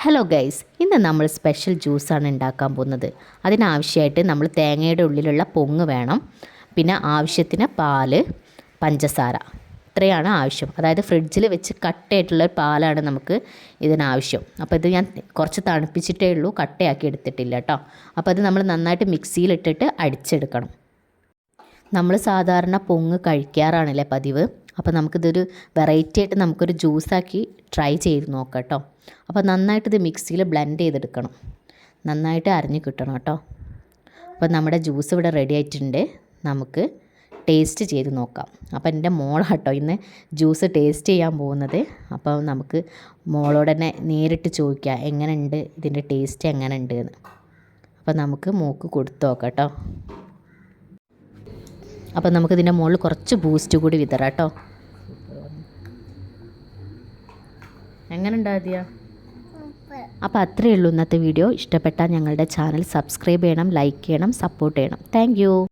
Hello guys, ഇന്ന് നമ്മൾ special ജ്യൂസാണ് ഉണ്ടാക്കാൻ പോകുന്നത്. അതിനാവശ്യമായിട്ട് നമ്മൾ തേങ്ങയുടെ ഉള്ളിലുള്ള പൊങ്ങ് വേണം, പിന്നെ ആവശ്യത്തിന് പാല്, പഞ്ചസാര, ഇത്രയാണ് ആവശ്യം. അതായത് ഫ്രിഡ്ജിൽ വെച്ച് കട്ടയായിട്ടുള്ള പാലാണ് നമുക്ക് ഇതിനാവശ്യം. അപ്പോൾ ഇത് ഞാൻ കുറച്ച് തണുപ്പിച്ചിട്ടേ ഉള്ളൂ, കട്ടയാക്കി എടുത്തിട്ടില്ല കേട്ടോ. അപ്പോൾ അത് നമ്മൾ നന്നായിട്ട് മിക്സിയിലിട്ടിട്ട് അടിച്ചെടുക്കണം. നമ്മൾ സാധാരണ പൊങ്ങ് കഴിക്കാറാണല്ലേ പതിവ്. അപ്പോൾ നമുക്കിതൊരു വെറൈറ്റി ആയിട്ട് നമുക്കൊരു ജ്യൂസാക്കി ട്രൈ ചെയ്ത് നോക്കാം കേട്ടോ. അപ്പോൾ നന്നായിട്ട് ഇത് മിക്സിയിൽ ബ്ലെൻഡ് ചെയ്തെടുക്കണം, നന്നായിട്ട് അരിഞ്ഞ് കിട്ടണം കേട്ടോ. അപ്പോൾ നമ്മുടെ ജ്യൂസ് ഇവിടെ റെഡി ആയിട്ടുണ്ട്, നമുക്ക് ടേസ്റ്റ് ചെയ്ത് നോക്കാം. അപ്പോൾ എൻ്റെ മോളാട്ടോ ഇന്ന് ജ്യൂസ് ടേസ്റ്റ് ചെയ്യാൻ പോകുന്നത്. അപ്പോൾ നമുക്ക് മോളോട് തന്നെ നേരിട്ട് ചോദിക്കാം എങ്ങനെയുണ്ട്, ഇതിൻ്റെ ടേസ്റ്റ് എങ്ങനെയുണ്ട് എന്ന്. അപ്പോൾ നമുക്ക് മോൾക്ക് കൊടുത്തു നോക്കാം കേട്ടോ. അപ്പോൾ നമുക്കിതിൻ്റെ മുകളിൽ കുറച്ച് ബൂസ്റ്റ് കൂടി വിതറാം കേട്ടോ. എങ്ങനെ ഉണ്ടാതിയ? അപ്പോൾ അത്രയേ ഉള്ളൂ ഇന്നത്തെ വീഡിയോ. ഇഷ്ടപ്പെട്ടാൽ ഞങ്ങളുടെ ചാനൽ സബ്സ്ക്രൈബ് ചെയ്യണം, ലൈക്ക് ചെയ്യണം, സപ്പോർട്ട് ചെയ്യണം. താങ്ക്